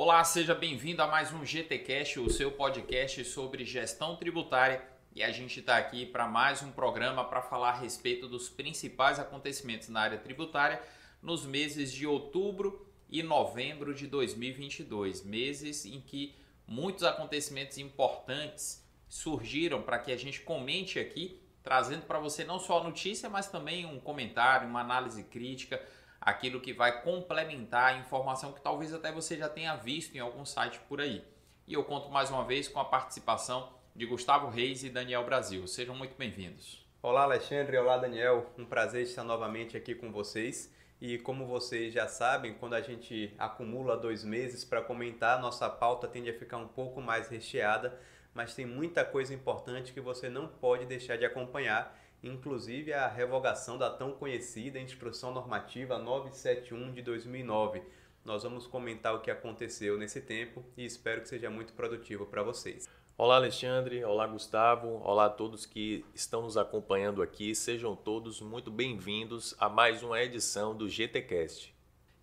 Olá, seja bem-vindo a mais um GTcast, o seu podcast sobre gestão tributária. E a gente está aqui para mais um programa para falar a respeito dos principais acontecimentos na área tributária nos meses de outubro e novembro de 2022, meses em que muitos acontecimentos importantes surgiram para que a gente comente aqui, trazendo para você não só a notícia, mas também um comentário, uma análise crítica, aquilo que vai complementar a informação que talvez até você já tenha visto em algum site por aí. E eu conto mais uma vez com a participação de Gustavo Reis e Daniel Brasil. Sejam muito bem-vindos. Olá, Alexandre. Olá, Daniel. Um prazer estar novamente aqui com vocês. E como vocês já sabem, quando a gente acumula 2 meses para comentar, nossa pauta tende a ficar um pouco mais recheada, mas tem muita coisa importante que você não pode deixar de acompanhar, inclusive a revogação da tão conhecida Instrução Normativa 971 de 2009. Nós vamos comentar o que aconteceu nesse tempo e espero que seja muito produtivo para vocês. Olá, Alexandre. Olá, Gustavo. Olá a todos que estão nos acompanhando aqui. Sejam todos muito bem-vindos a mais uma edição do GTcast.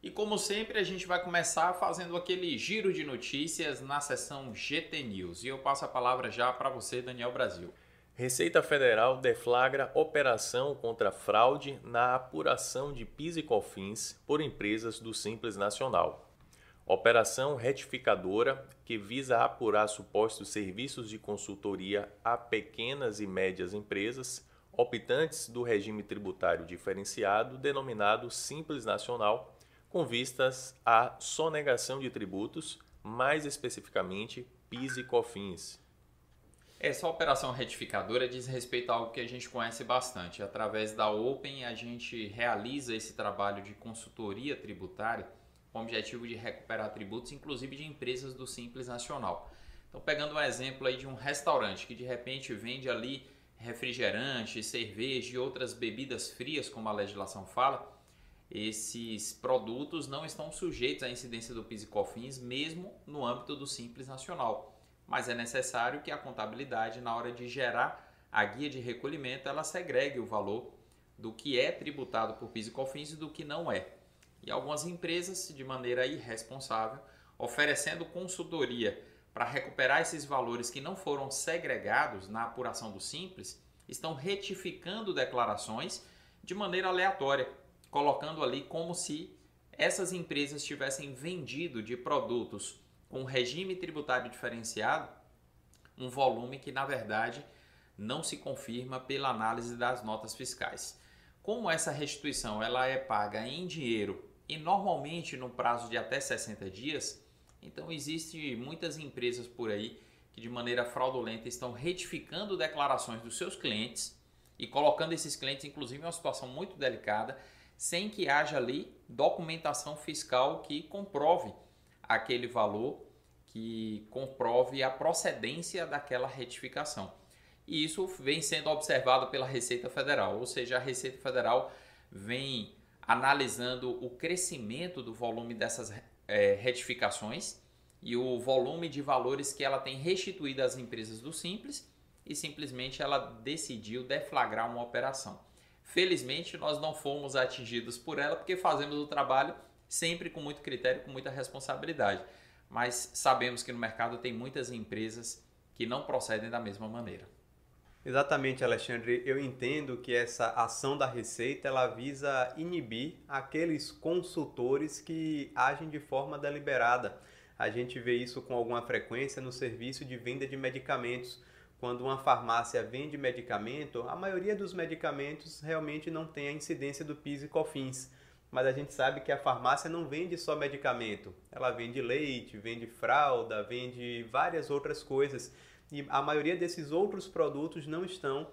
E como sempre, a gente vai começar fazendo aquele giro de notícias na seção GT News. E eu passo a palavra já para você, Daniel Brasil. Receita Federal deflagra operação contra fraude na apuração de PIS e COFINS por empresas do Simples Nacional. Operação retificadora que visa apurar supostos serviços de consultoria a pequenas e médias empresas optantes do regime tributário diferenciado denominado Simples Nacional, com vistas à sonegação de tributos, mais especificamente PIS e COFINS. Essa operação retificadora diz respeito a algo que a gente conhece bastante. Através da Open, a gente realiza esse trabalho de consultoria tributária com o objetivo de recuperar tributos, inclusive de empresas do Simples Nacional. Então, pegando um exemplo aí de um restaurante que de repente vende ali refrigerante, cerveja e outras bebidas frias, como a legislação fala, esses produtos não estão sujeitos à incidência do PIS e COFINS, mesmo no âmbito do Simples Nacional. Mas é necessário que a contabilidade, na hora de gerar a guia de recolhimento, ela segregue o valor do que é tributado por PIS e COFINS e do que não é. E algumas empresas, de maneira irresponsável, oferecendo consultoria para recuperar esses valores que não foram segregados na apuração do Simples, estão retificando declarações de maneira aleatória, colocando ali como se essas empresas tivessem vendido de produtos com regime tributário diferenciado um volume que, na verdade, não se confirma pela análise das notas fiscais. Como essa restituição ela é paga em dinheiro e normalmente no prazo de até 60 dias, então existem muitas empresas por aí que de maneira fraudulenta estão retificando declarações dos seus clientes e colocando esses clientes inclusive em uma situação muito delicada, sem que haja ali documentação fiscal que comprove aquele valor, que comprove a procedência daquela retificação. E isso vem sendo observado pela Receita Federal, ou seja, a Receita Federal vem analisando o crescimento do volume dessas retificações e o volume de valores que ela tem restituído às empresas do Simples e simplesmente ela decidiu deflagrar uma operação. Felizmente nós não fomos atingidos por ela porque fazemos o trabalho sempre com muito critério, com muita responsabilidade, mas sabemos que no mercado tem muitas empresas que não procedem da mesma maneira. Exatamente, Alexandre. Eu entendo que essa ação da Receita ela visa inibir aqueles consultores que agem de forma deliberada. A gente vê isso com alguma frequência no serviço de venda de medicamentos. Quando uma farmácia vende medicamento, a maioria dos medicamentos realmente não tem a incidência do PIS e COFINS. Mas a gente sabe que a farmácia não vende só medicamento. Ela vende leite, vende fralda, vende várias outras coisas. E a maioria desses outros produtos não estão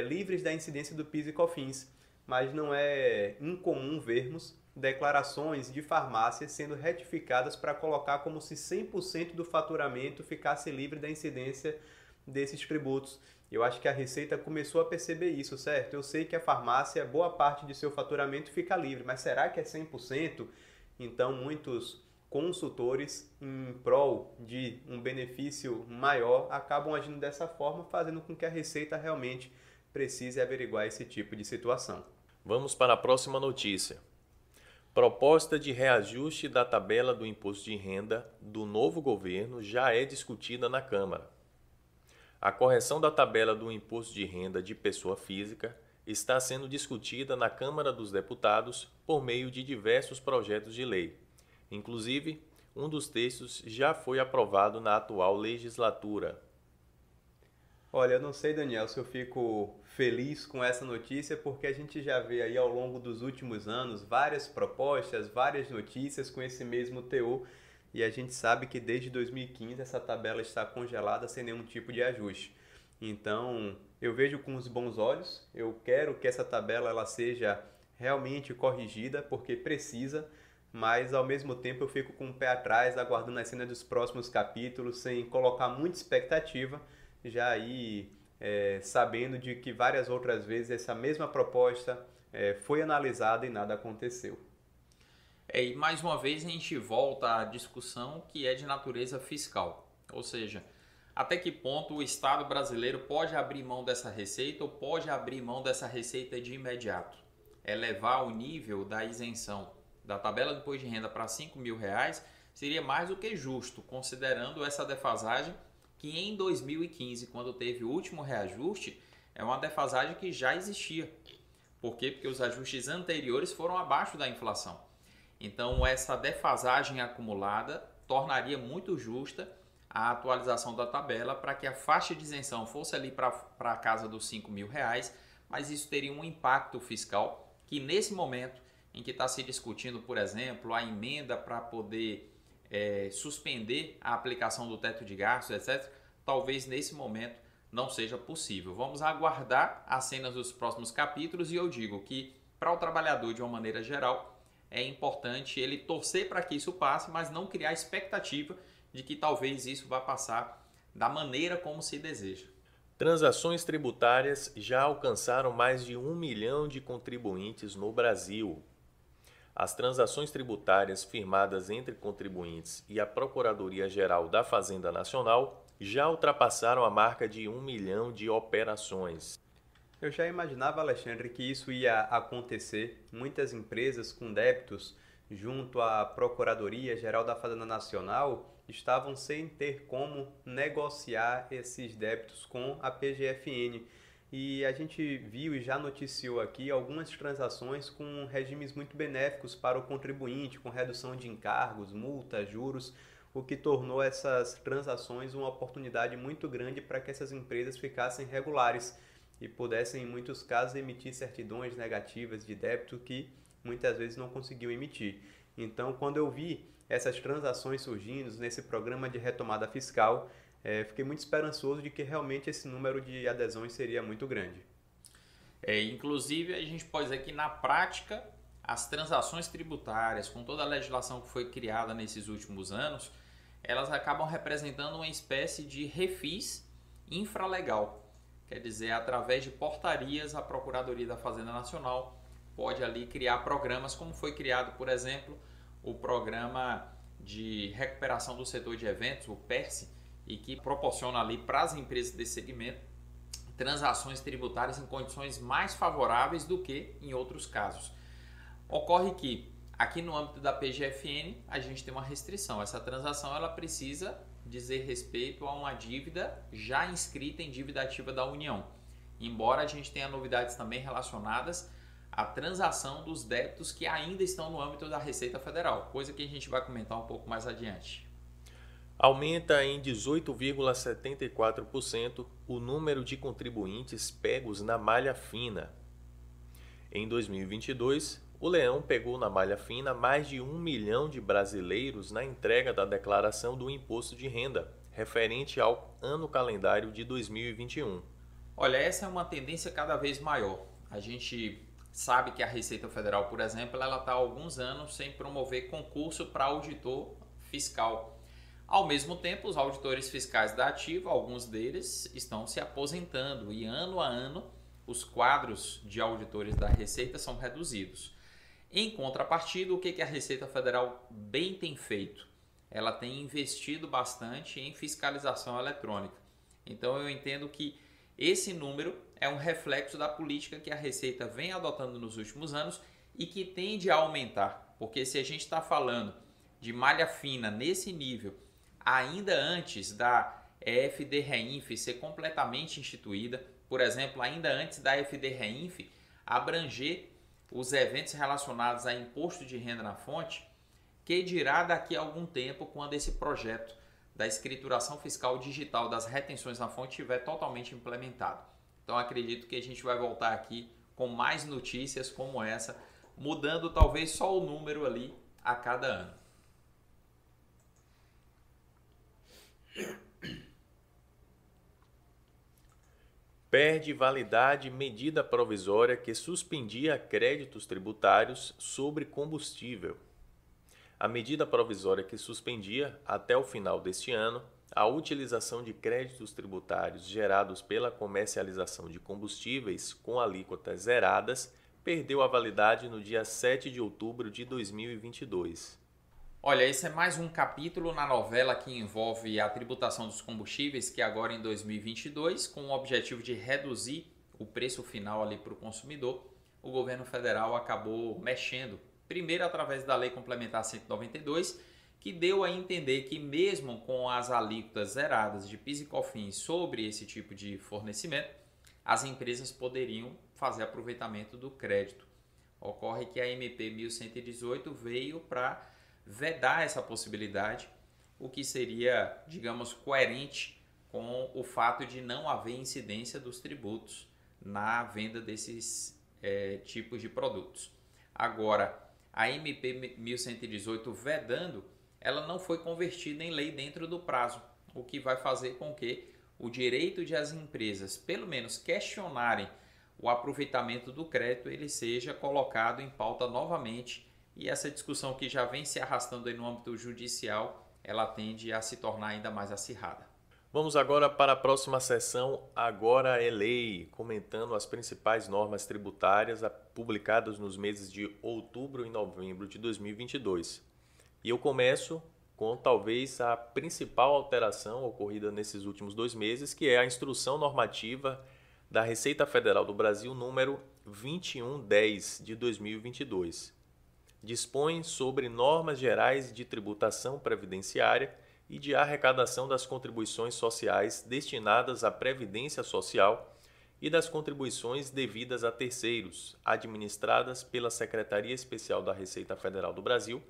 livres da incidência do PIS e COFINS, mas não é incomum vermos declarações de farmácias sendo retificadas para colocar como se 100% do faturamento ficasse livre da incidência desses tributos. Eu acho que a Receita começou a perceber isso, certo? Eu sei que a farmácia, boa parte de seu faturamento fica livre, mas será que é 100%? Então, muitos consultores em prol de um benefício maior acabam agindo dessa forma, fazendo com que a Receita realmente precise averiguar esse tipo de situação. Vamos para a próxima notícia. Proposta de reajuste da tabela do imposto de renda do novo governo já é discutida na Câmara. A correção da tabela do imposto de renda de pessoa física está sendo discutida na Câmara dos Deputados por meio de diversos projetos de lei. Inclusive, um dos textos já foi aprovado na atual legislatura. Olha, eu não sei, Daniel, se eu fico feliz com essa notícia, porque a gente já vê aí ao longo dos últimos anos várias propostas, várias notícias com esse mesmo teor, e a gente sabe que desde 2015 essa tabela está congelada sem nenhum tipo de ajuste. Então, eu vejo com os bons olhos, eu quero que essa tabela ela seja realmente corrigida, porque precisa, mas ao mesmo tempo eu fico com o pé atrás, aguardando a cena dos próximos capítulos, sem colocar muita expectativa, já aí sabendo de que várias outras vezes essa mesma proposta foi analisada e nada aconteceu. E mais uma vez a gente volta à discussão que é de natureza fiscal, ou seja, até que ponto o Estado brasileiro pode abrir mão dessa receita ou pode abrir mão dessa receita de imediato. Elevar o nível da isenção da tabela do imposto de renda para R$5.000 seria mais do que justo, considerando essa defasagem que em 2015, quando teve o último reajuste, é uma defasagem que já existia. Por quê? Porque os ajustes anteriores foram abaixo da inflação. Então, essa defasagem acumulada tornaria muito justa a atualização da tabela para que a faixa de isenção fosse ali para a casa dos R$5.000, mas isso teria um impacto fiscal que nesse momento em que está se discutindo, por exemplo, a emenda para poder suspender a aplicação do teto de gastos, etc., talvez nesse momento não seja possível. Vamos aguardar as cenas dos próximos capítulos e eu digo que para o trabalhador, de uma maneira geral, é importante ele torcer para que isso passe, mas não criar expectativa de que talvez isso vá passar da maneira como se deseja. Transações tributárias já alcançaram mais de 1 milhão de contribuintes no Brasil. As transações tributárias firmadas entre contribuintes e a Procuradoria-Geral da Fazenda Nacional já ultrapassaram a marca de 1 milhão de operações. Eu já imaginava, Alexandre, que isso ia acontecer. Muitas empresas com débitos junto à Procuradoria-Geral da Fazenda Nacional estavam sem ter como negociar esses débitos com a PGFN. E a gente viu e já noticiou aqui algumas transações com regimes muito benéficos para o contribuinte, com redução de encargos, multas, juros, o que tornou essas transações uma oportunidade muito grande para que essas empresas ficassem regulares e pudessem, em muitos casos, emitir certidões negativas de débito que muitas vezes não conseguiam emitir. Então, quando eu vi essas transações surgindo nesse programa de retomada fiscal, fiquei muito esperançoso de que realmente esse número de adesões seria muito grande. Inclusive, a gente pode dizer que na prática, as transações tributárias, com toda a legislação que foi criada nesses últimos anos, elas acabam representando uma espécie de refis infralegal. Quer dizer, através de portarias, a Procuradoria da Fazenda Nacional pode ali criar programas, como foi criado, por exemplo, o Programa de Recuperação do Setor de Eventos, o PERSE, e que proporciona ali para as empresas desse segmento transações tributárias em condições mais favoráveis do que em outros casos. Ocorre que aqui no âmbito da PGFN a gente tem uma restrição. Essa transação ela precisa dizer respeito a uma dívida já inscrita em dívida ativa da União. Embora a gente tenha novidades também relacionadas à transação dos débitos que ainda estão no âmbito da Receita Federal, coisa que a gente vai comentar um pouco mais adiante. Aumenta em 18,74% o número de contribuintes pegos na malha fina. Em 2022, o Leão pegou na malha fina mais de 1 milhão de brasileiros na entrega da declaração do imposto de renda, referente ao ano calendário de 2021. Olha, essa é uma tendência cada vez maior. A gente sabe que a Receita Federal, por exemplo, ela está há alguns anos sem promover concurso para auditor fiscal. Ao mesmo tempo, os auditores fiscais da Ativa, alguns deles estão se aposentando e ano a ano os quadros de auditores da Receita são reduzidos. Em contrapartida, o que a Receita Federal bem tem feito? Ela tem investido bastante em fiscalização eletrônica. Então eu entendo que esse número é um reflexo da política que a Receita vem adotando nos últimos anos e que tende a aumentar, porque se a gente está falando de malha fina nesse nível, ainda antes da FD-Reinf ser completamente instituída, por exemplo, ainda antes da FD-Reinf abranger os eventos relacionados a imposto de renda na fonte, que dirá daqui a algum tempo, quando esse projeto da escrituração fiscal digital das retenções na fonte estiver totalmente implementado. Então acredito que a gente vai voltar aqui com mais notícias como essa, mudando talvez só o número ali a cada ano. Perde validade medida provisória que suspendia créditos tributários sobre combustível. A medida provisória que suspendia, até o final deste ano, a utilização de créditos tributários gerados pela comercialização de combustíveis com alíquotas zeradas perdeu a validade no dia 7 de outubro de 2022. Olha, esse é mais um capítulo na novela que envolve a tributação dos combustíveis, que agora em 2022, com o objetivo de reduzir o preço final ali para o consumidor, o governo federal acabou mexendo, primeiro através da Lei Complementar 192, que deu a entender que mesmo com as alíquotas zeradas de PIS e COFINS sobre esse tipo de fornecimento, as empresas poderiam fazer aproveitamento do crédito. Ocorre que a MP 1118 veio para vedar essa possibilidade, o que seria, digamos, coerente com o fato de não haver incidência dos tributos na venda desses tipos de produtos. Agora, a MP 1118 vedando, ela não foi convertida em lei dentro do prazo, o que vai fazer com que o direito de as empresas, pelo menos, questionarem o aproveitamento do crédito, ele seja colocado em pauta novamente, e essa discussão que já vem se arrastando aí no âmbito judicial, ela tende a se tornar ainda mais acirrada. Vamos agora para a próxima sessão, Agora é Lei, comentando as principais normas tributárias publicadas nos meses de outubro e novembro de 2022. E eu começo com talvez a principal alteração ocorrida nesses últimos 2 meses, que é a Instrução Normativa da Receita Federal do Brasil número 2110 de 2022. Dispõe sobre normas gerais de tributação previdenciária e de arrecadação das contribuições sociais destinadas à Previdência Social e das contribuições devidas a terceiros, administradas pela Secretaria Especial da Receita Federal do Brasil,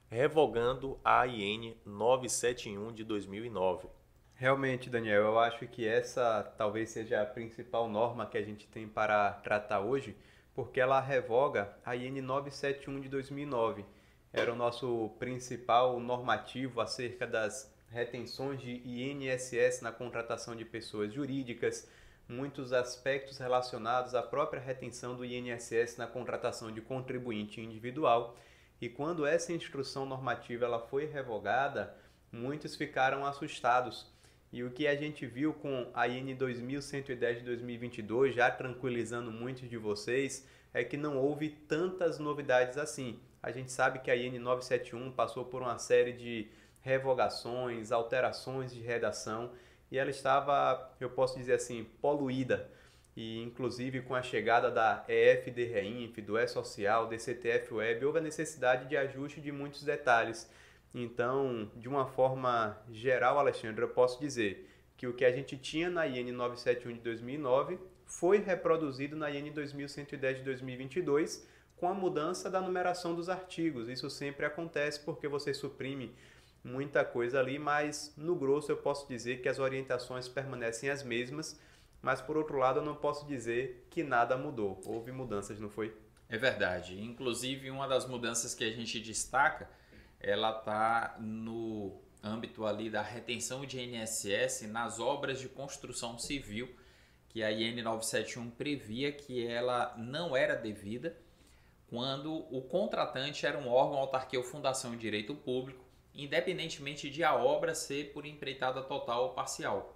revogando a AIN 971 de 2009. Realmente, Daniel, eu acho que essa talvez seja a principal norma que a gente tem para tratar hoje, porque ela revoga a IN 971 de 2009. Era o nosso principal normativo acerca das retenções de INSS na contratação de pessoas jurídicas, muitos aspectos relacionados à própria retenção do INSS na contratação de contribuinte individual. E quando essa instrução normativa ela foi revogada, muitos ficaram assustados. E o que a gente viu com a IN 2110 de 2022, já tranquilizando muitos de vocês, é que não houve tantas novidades assim. A gente sabe que a IN 971 passou por uma série de revogações, alterações de redação, e ela estava, eu posso dizer assim, poluída. E inclusive com a chegada da EFD-Reinf, do E-Social, DCTF Web, houve a necessidade de ajuste de muitos detalhes. Então, de uma forma geral, Alexandre, eu posso dizer que o que a gente tinha na IN 971 de 2009 foi reproduzido na IN 2110 de 2022 com a mudança da numeração dos artigos. Isso sempre acontece porque você suprime muita coisa ali, mas no grosso eu posso dizer que as orientações permanecem as mesmas, mas por outro lado eu não posso dizer que nada mudou. Houve mudanças, não foi? É verdade. Inclusive, uma das mudanças que a gente destaca, ela está no âmbito ali da retenção de INSS nas obras de construção civil, que a IN 971 previa que ela não era devida quando o contratante era um órgão, autarquia ou fundação de direito público, independentemente de a obra ser por empreitada total ou parcial.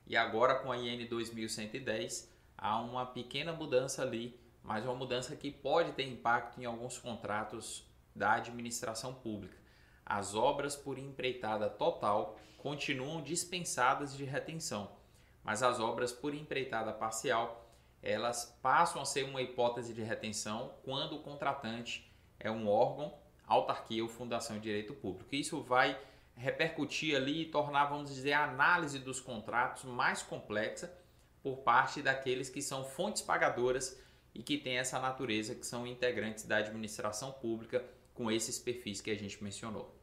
E agora com a IN 2110 há uma pequena mudança ali, mas uma mudança que pode ter impacto em alguns contratos da administração pública. As obras por empreitada total continuam dispensadas de retenção, mas as obras por empreitada parcial, elas passam a ser uma hipótese de retenção quando o contratante é um órgão, autarquia ou fundação de direito público. Isso vai repercutir ali e tornar, vamos dizer, a análise dos contratos mais complexa por parte daqueles que são fontes pagadoras e que têm essa natureza, que são integrantes da administração pública com esses perfis que a gente mencionou.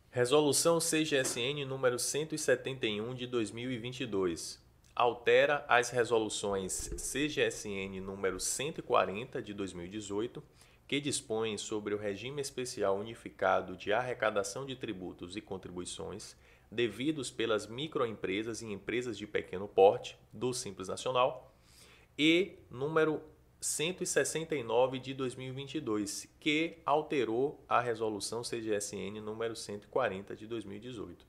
Resolução CGSN número 171 de 2022 altera as resoluções CGSN número 140 de 2018, que dispõem sobre o regime especial unificado de arrecadação de tributos e contribuições devidos pelas microempresas e empresas de pequeno porte do Simples Nacional, e número 169 de 2022, que alterou a resolução CGSN número 140 de 2018.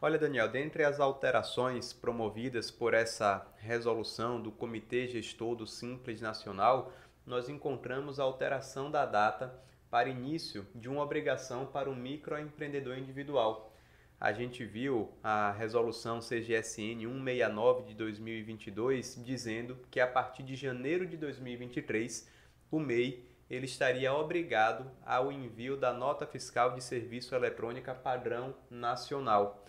Olha, Daniel, dentre as alterações promovidas por essa resolução do Comitê Gestor do Simples Nacional, nós encontramos a alteração da data para início de uma obrigação para o microempreendedor individual. A gente viu a resolução CGSN 169 de 2022 dizendo que a partir de janeiro de 2023, o MEI ele estaria obrigado ao envio da nota fiscal de serviço eletrônica padrão nacional.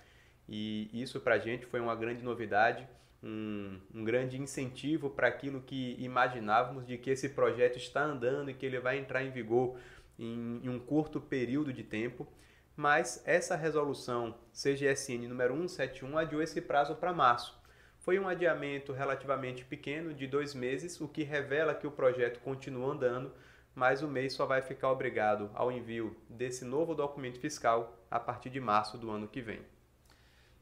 E isso para a gente foi uma grande novidade, um grande incentivo para aquilo que imaginávamos de que esse projeto está andando e que ele vai entrar em vigor em um curto período de tempo. Mas essa resolução CGSN número 171 adiou esse prazo para março. Foi um adiamento relativamente pequeno, de 2 meses, o que revela que o projeto continua andando, mas o MEI só vai ficar obrigado ao envio desse novo documento fiscal a partir de março do ano que vem.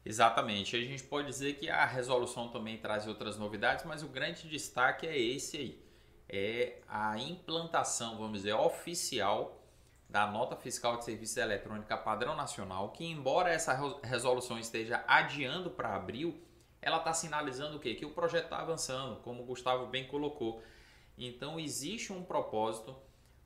Exatamente. A gente pode dizer que a resolução também traz outras novidades, mas o grande destaque é esse aí. É a implantação, vamos dizer, oficial da nota fiscal de serviços eletrônica padrão nacional, que embora essa resolução esteja adiando para abril, ela está sinalizando o quê? Que o projeto está avançando, como o Gustavo bem colocou. Então existe um propósito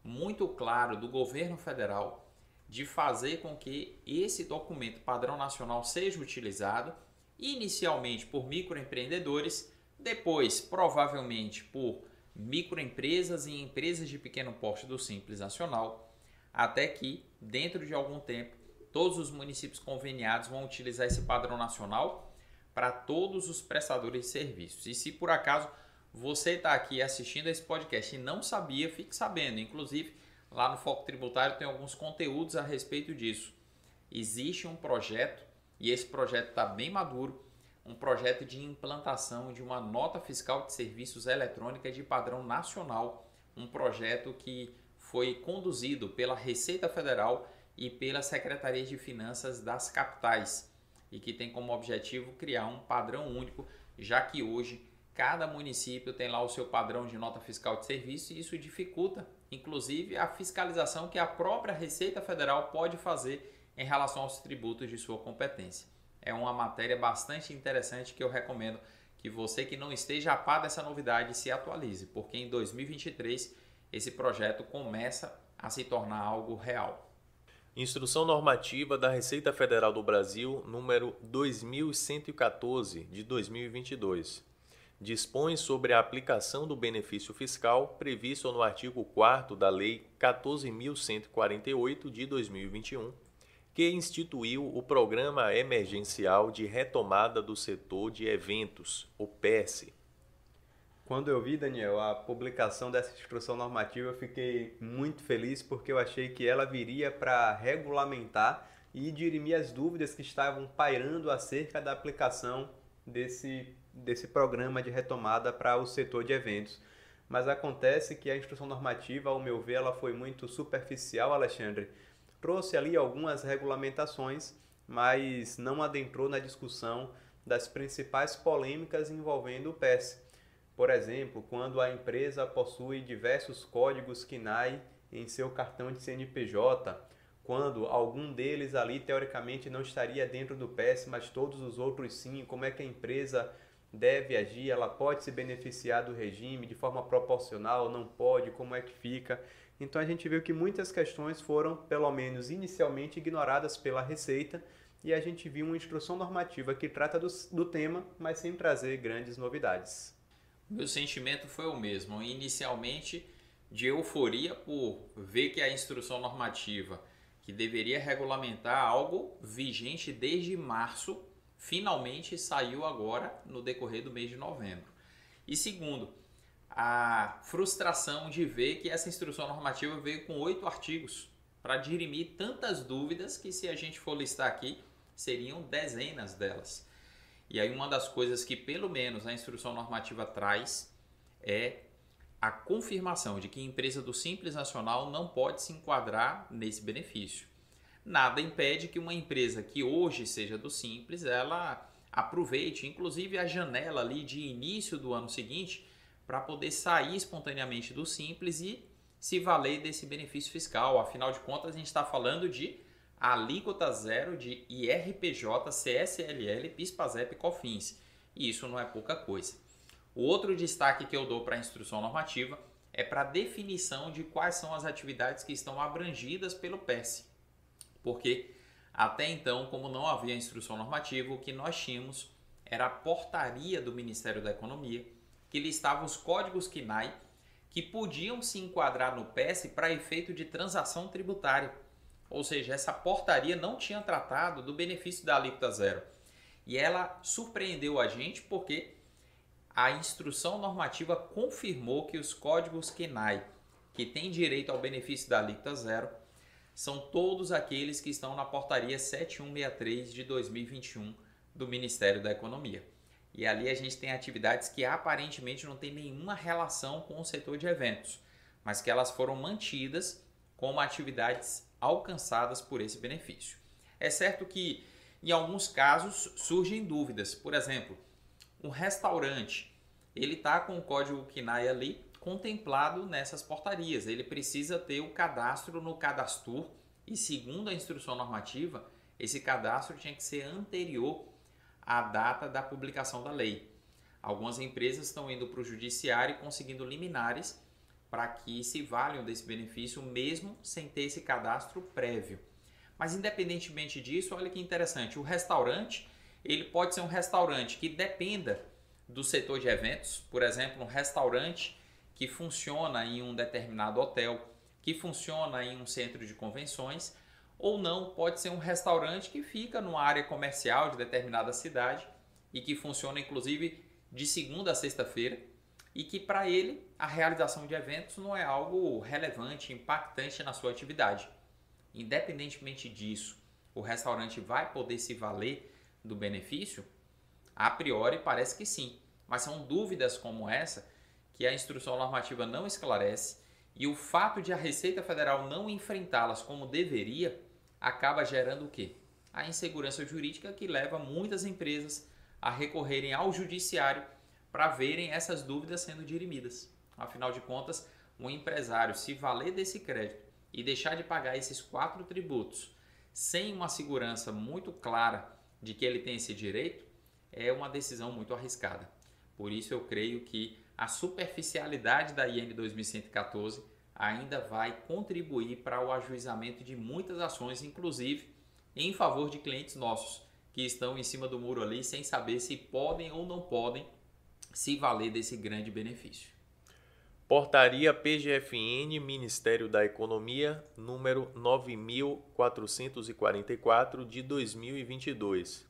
muito claro do governo federal de fazer com que esse documento padrão nacional seja utilizado inicialmente por microempreendedores, depois provavelmente por microempresas e empresas de pequeno porte do Simples Nacional, até que dentro de algum tempo todos os municípios conveniados vão utilizar esse padrão nacional para todos os prestadores de serviços. E se por acaso você está aqui assistindo esse podcast e não sabia, fique sabendo. Inclusive, lá no Foco Tributário tem alguns conteúdos a respeito disso. Existe um projeto, e esse projeto está bem maduro, um projeto de implantação de uma nota fiscal de serviços eletrônica de padrão nacional, um projeto que foi conduzido pela Receita Federal e pela Secretaria de Finanças das capitais e que tem como objetivo criar um padrão único, já que hoje cada município tem lá o seu padrão de nota fiscal de serviço e isso dificulta, inclusive, a fiscalização que a própria Receita Federal pode fazer em relação aos tributos de sua competência. É uma matéria bastante interessante que eu recomendo que você que não esteja a par dessa novidade se atualize, porque em 2023 esse projeto começa a se tornar algo real. Instrução Normativa da Receita Federal do Brasil, número 2114, de 2022. Dispõe sobre a aplicação do benefício fiscal previsto no artigo 4º da Lei 14.148, de 2021, que instituiu o Programa Emergencial de Retomada do Setor de Eventos, o PERSE. Quando eu vi, Daniel, a publicação dessa instrução normativa, eu fiquei muito feliz porque eu achei que ela viria para regulamentar e dirimir as dúvidas que estavam pairando acerca da aplicação desse programa de retomada para o setor de eventos. Mas acontece que a instrução normativa, ao meu ver, ela foi muito superficial, Alexandre. Trouxe ali algumas regulamentações, mas não adentrou na discussão das principais polêmicas envolvendo o PERSE. Por exemplo, quando a empresa possui diversos códigos KNAI em seu cartão de CNPJ, quando algum deles ali teoricamente não estaria dentro do PERSE, mas todos os outros sim, como é que a empresa deve agir, ela pode se beneficiar do regime de forma proporcional, não pode, como é que fica? Então a gente viu que muitas questões foram, pelo menos inicialmente, ignoradas pela Receita e a gente viu uma instrução normativa que trata do tema, mas sem trazer grandes novidades. Meu sentimento foi o mesmo, inicialmente de euforia por ver que a instrução normativa, que deveria regulamentar algo vigente desde março, finalmente saiu agora no decorrer do mês de novembro. E segundo, a frustração de ver que essa instrução normativa veio com 8 artigos para dirimir tantas dúvidas que, se a gente for listar aqui, seriam dezenas delas. E aí uma das coisas que pelo menos a instrução normativa traz é a confirmação de que a empresa do Simples Nacional não pode se enquadrar nesse benefício. Nada impede que uma empresa que hoje seja do Simples, ela aproveite inclusive a janela ali de início do ano seguinte para poder sair espontaneamente do Simples e se valer desse benefício fiscal. Afinal de contas, a gente está falando de alíquota zero de IRPJ, CSLL, PIS, PASEP e COFINS. E isso não é pouca coisa. O outro destaque que eu dou para a instrução normativa é para a definição de quais são as atividades que estão abrangidas pelo PES. Porque até então, como não havia instrução normativa, o que nós tínhamos era a portaria do Ministério da Economia, que listava os códigos KNAI que podiam se enquadrar no PES para efeito de transação tributária. Ou seja, essa portaria não tinha tratado do benefício da alíquota zero. E ela surpreendeu a gente porque a instrução normativa confirmou que os códigos KNAI que têm direito ao benefício da alíquota zero são todos aqueles que estão na portaria 7163 de 2021 do Ministério da Economia. E ali a gente tem atividades que aparentemente não tem nenhuma relação com o setor de eventos, mas que elas foram mantidas como atividades alcançadas por esse benefício. É certo que em alguns casos surgem dúvidas. Por exemplo, um restaurante, ele está com o código KNAI ali contemplado nessas portarias. Ele precisa ter o cadastro no Cadastur e, segundo a instrução normativa, esse cadastro tinha que ser anterior à data da publicação da lei. Algumas empresas estão indo para o judiciário e conseguindo liminares para que se valham desse benefício mesmo sem ter esse cadastro prévio. Mas independentemente disso, olha que interessante, o restaurante, ele pode ser um restaurante que dependa do setor de eventos, por exemplo, um restaurante que funciona em um determinado hotel, que funciona em um centro de convenções, ou não, pode ser um restaurante que fica numa área comercial de determinada cidade e que funciona inclusive de segunda a sexta-feira e que para ele a realização de eventos não é algo relevante, impactante na sua atividade. Independentemente disso, o restaurante vai poder se valer do benefício? A priori parece que sim, mas são dúvidas como essa que a instrução normativa não esclarece, e o fato de a Receita Federal não enfrentá-las como deveria acaba gerando o quê? A insegurança jurídica que leva muitas empresas a recorrerem ao judiciário para verem essas dúvidas sendo dirimidas. Afinal de contas, um empresário se valer desse crédito e deixar de pagar esses 4 tributos sem uma segurança muito clara de que ele tem esse direito, é uma decisão muito arriscada. Por isso eu creio que a superficialidade da IN 2114 ainda vai contribuir para o ajuizamento de muitas ações, inclusive em favor de clientes nossos que estão em cima do muro ali sem saber se podem ou não podem se valer desse grande benefício. Portaria PGFN Ministério da Economia, número 9.444 de 2022.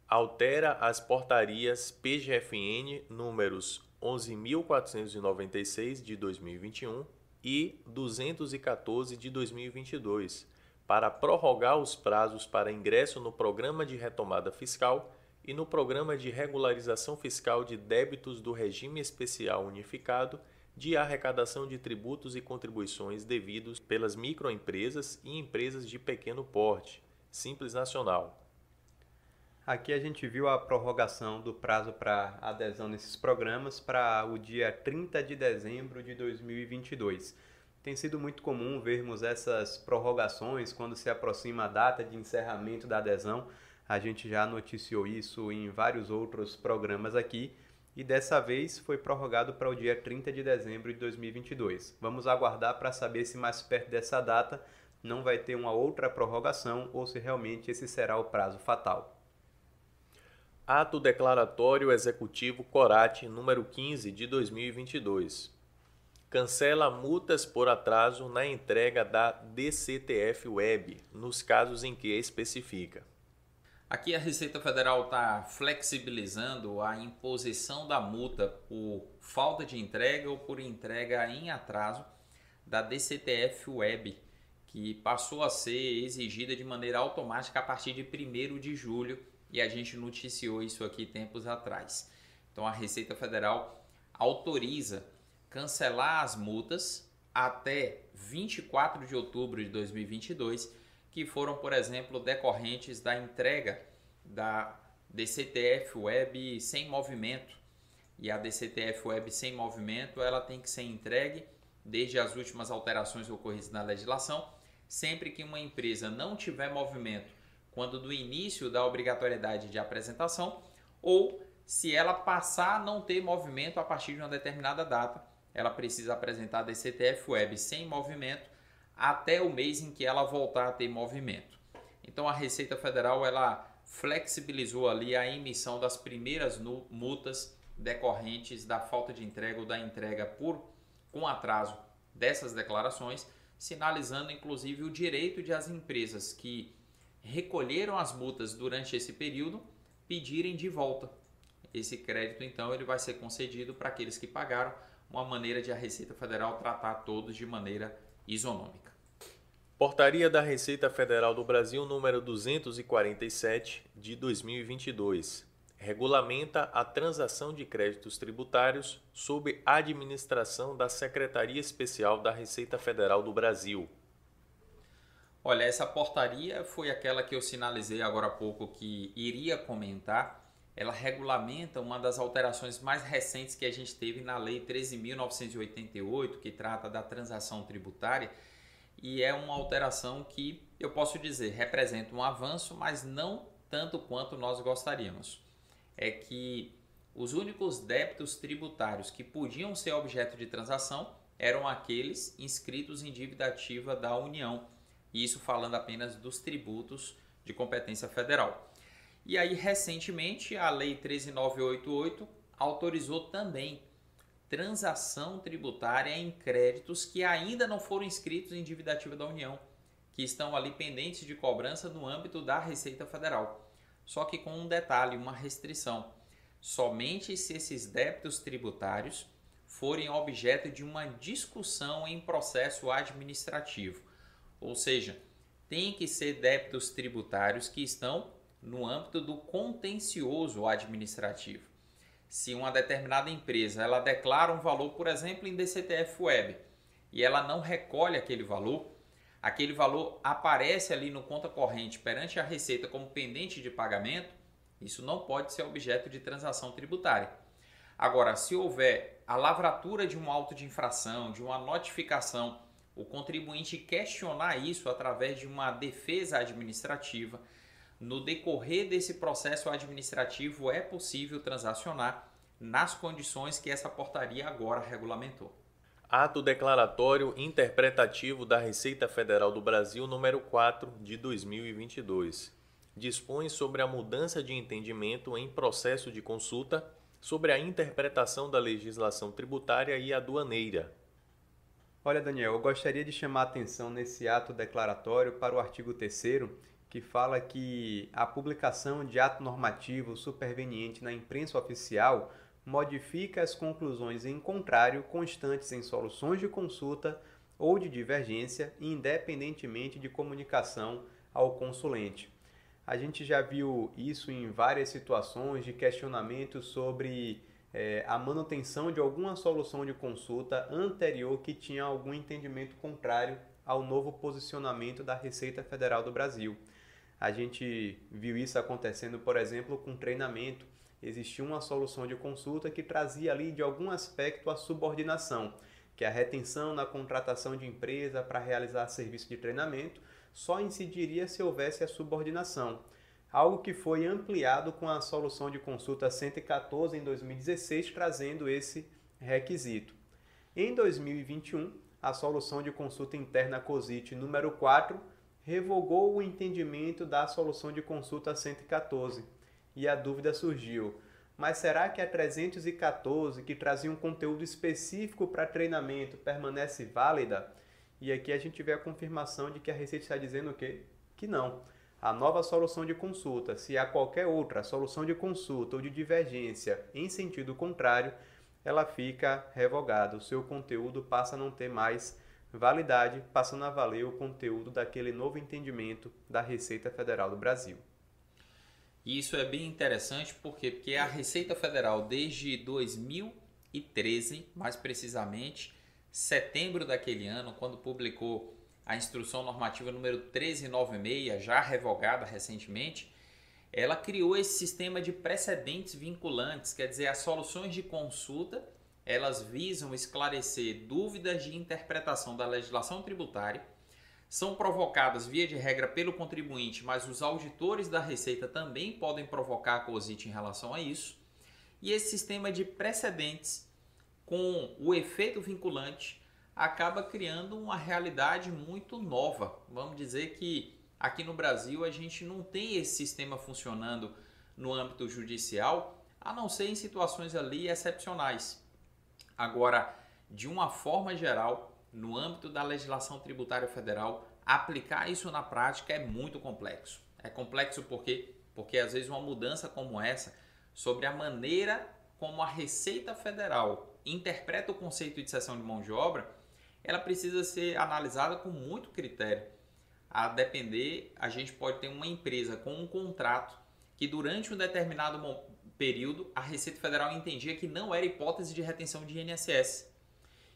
Altera as portarias PGFN números 11.496 de 2021 e 214 de 2022, para prorrogar os prazos para ingresso no Programa de Retomada Fiscal e no Programa de Regularização Fiscal de Débitos do Regime Especial Unificado de Arrecadação de Tributos e Contribuições devidos pelas microempresas e empresas de pequeno porte, Simples Nacional. Aqui a gente viu a prorrogação do prazo para adesão nesses programas para o dia 30 de dezembro de 2022. Tem sido muito comum vermos essas prorrogações quando se aproxima a data de encerramento da adesão. A gente já noticiou isso em vários outros programas aqui e dessa vez foi prorrogado para o dia 30 de dezembro de 2022. Vamos aguardar para saber se mais perto dessa data não vai ter uma outra prorrogação ou se realmente esse será o prazo fatal. Ato Declaratório Executivo Corate número 15 de 2022. Cancela multas por atraso na entrega da DCTF Web, nos casos em que especifica. Aqui a Receita Federal está flexibilizando a imposição da multa por falta de entrega ou por entrega em atraso da DCTF Web, que passou a ser exigida de maneira automática a partir de 1º de julho, e a gente noticiou isso aqui tempos atrás. Então a Receita Federal autoriza cancelar as multas até 24 de outubro de 2022, que foram, por exemplo, decorrentes da entrega da DCTF Web sem movimento. E a DCTF Web sem movimento, ela tem que ser entregue desde as últimas alterações ocorridas na legislação, sempre que uma empresa não tiver movimento quando do início da obrigatoriedade de apresentação, ou se ela passar a não ter movimento a partir de uma determinada data, ela precisa apresentar a DCTF Web sem movimento até o mês em que ela voltar a ter movimento. Então a Receita Federal ela flexibilizou ali a emissão das primeiras multas decorrentes da falta de entrega ou da entrega com atraso dessas declarações, sinalizando inclusive o direito de as empresas que recolheram as multas durante esse período pedirem de volta. Esse crédito, então, ele vai ser concedido para aqueles que pagaram, uma maneira de a Receita Federal tratar todos de maneira isonômica. Portaria da Receita Federal do Brasil número 247 de 2022. Regulamenta a transação de créditos tributários sob administração da Secretaria Especial da Receita Federal do Brasil. Olha, essa portaria foi aquela que eu sinalizei agora há pouco que iria comentar. Ela regulamenta uma das alterações mais recentes que a gente teve na Lei 13.988, que trata da transação tributária, e é uma alteração que, eu posso dizer, representa um avanço, mas não tanto quanto nós gostaríamos. É que os únicos débitos tributários que podiam ser objeto de transação eram aqueles inscritos em dívida ativa da União, isso falando apenas dos tributos de competência federal. E aí, recentemente, a Lei 13.988 autorizou também transação tributária em créditos que ainda não foram inscritos em dívida ativa da União, que estão ali pendentes de cobrança no âmbito da Receita Federal. Só que com um detalhe, uma restrição. Somente se esses débitos tributários forem objeto de uma discussão em processo administrativo. Ou seja, tem que ser débitos tributários que estão no âmbito do contencioso administrativo. Se uma determinada empresa ela declara um valor, por exemplo, em DCTF Web, e ela não recolhe aquele valor aparece ali no conta corrente perante a Receita como pendente de pagamento, isso não pode ser objeto de transação tributária. Agora, se houver a lavratura de um auto de infração, de uma notificação, o contribuinte questionar isso através de uma defesa administrativa, no decorrer desse processo administrativo é possível transacionar nas condições que essa portaria agora regulamentou. Ato Declaratório Interpretativo da Receita Federal do Brasil número 4 de 2022. Dispõe sobre a mudança de entendimento em processo de consulta sobre a interpretação da legislação tributária e aduaneira. Olha, Daniel, eu gostaria de chamar a atenção nesse ato declaratório para o artigo 3º, que fala que a publicação de ato normativo superveniente na imprensa oficial modifica as conclusões em contrário constantes em soluções de consulta ou de divergência, independentemente de comunicação ao consulente. A gente já viu isso em várias situações de questionamento sobre a manutenção de alguma solução de consulta anterior que tinha algum entendimento contrário ao novo posicionamento da Receita Federal do Brasil. A gente viu isso acontecendo, por exemplo, com treinamento. Existia uma solução de consulta que trazia ali de algum aspecto a subordinação, que é a retenção na contratação de empresa para realizar serviço de treinamento só incidiria se houvesse a subordinação. Algo que foi ampliado com a solução de consulta 114 em 2016, trazendo esse requisito. Em 2021, a solução de consulta interna COSIT número 4 revogou o entendimento da solução de consulta 114. E a dúvida surgiu, mas será que a 314, que trazia um conteúdo específico para treinamento, permanece válida? E aqui a gente vê a confirmação de que a Receita está dizendo o quê? Que não. A nova solução de consulta, se há qualquer outra solução de consulta ou de divergência em sentido contrário, ela fica revogada. O seu conteúdo passa a não ter mais validade, passando a valer o conteúdo daquele novo entendimento da Receita Federal do Brasil. E isso é bem interessante, porque a Receita Federal, desde 2013, mais precisamente, setembro daquele ano, quando publicou a instrução normativa número 1396, já revogada recentemente, ela criou esse sistema de precedentes vinculantes, quer dizer, as soluções de consulta, elas visam esclarecer dúvidas de interpretação da legislação tributária, são provocadas via de regra pelo contribuinte, mas os auditores da Receita também podem provocar a COSIT em relação a isso, e esse sistema de precedentes com o efeito vinculante acaba criando uma realidade muito nova. Vamos dizer que aqui no Brasil a gente não tem esse sistema funcionando no âmbito judicial, a não ser em situações ali excepcionais. Agora, de uma forma geral, no âmbito da legislação tributária federal, aplicar isso na prática é muito complexo. É complexo porque às vezes uma mudança como essa, sobre a maneira como a Receita Federal interpreta o conceito de cessão de mão de obra, ela precisa ser analisada com muito critério. A depender, a gente pode ter uma empresa com um contrato que durante um determinado período a Receita Federal entendia que não era hipótese de retenção de INSS.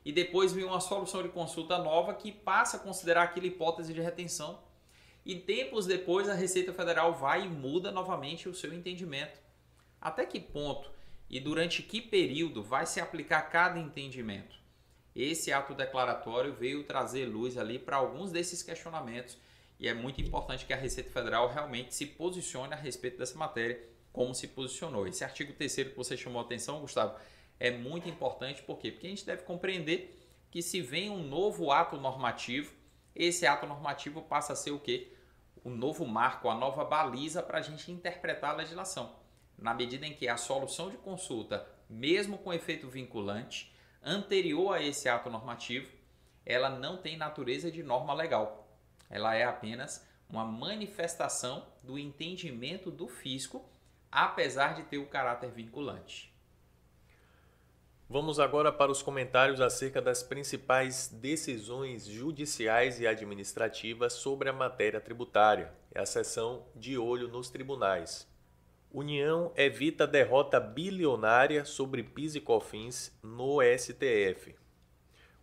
E depois vem uma solução de consulta nova que passa a considerar aquela hipótese de retenção. E tempos depois a Receita Federal vai e muda novamente o seu entendimento. Até que ponto e durante que período vai se aplicar cada entendimento? Esse ato declaratório veio trazer luz ali para alguns desses questionamentos e é muito importante que a Receita Federal realmente se posicione a respeito dessa matéria, como se posicionou. Esse artigo 3º que você chamou a atenção, Gustavo, é muito importante. Por quê? Porque a gente deve compreender que se vem um novo ato normativo, esse ato normativo passa a ser o quê? O novo marco, a nova baliza para a gente interpretar a legislação. Na medida em que a solução de consulta, mesmo com efeito vinculante, anterior a esse ato normativo, ela não tem natureza de norma legal. Ela é apenas uma manifestação do entendimento do fisco, apesar de ter o caráter vinculante. Vamos agora para os comentários acerca das principais decisões judiciais e administrativas sobre a matéria tributária. É a seção de olho nos tribunais. União evita derrota bilionária sobre PIS e COFINS no STF.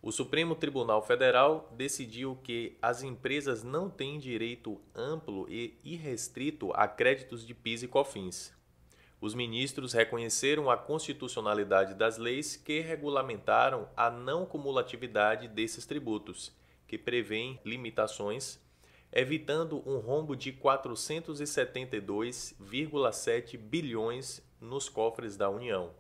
O Supremo Tribunal Federal decidiu que as empresas não têm direito amplo e irrestrito a créditos de PIS e COFINS. Os ministros reconheceram a constitucionalidade das leis que regulamentaram a não cumulatividade desses tributos, que prevêem limitações, evitando um rombo de 472,7 bilhões nos cofres da União.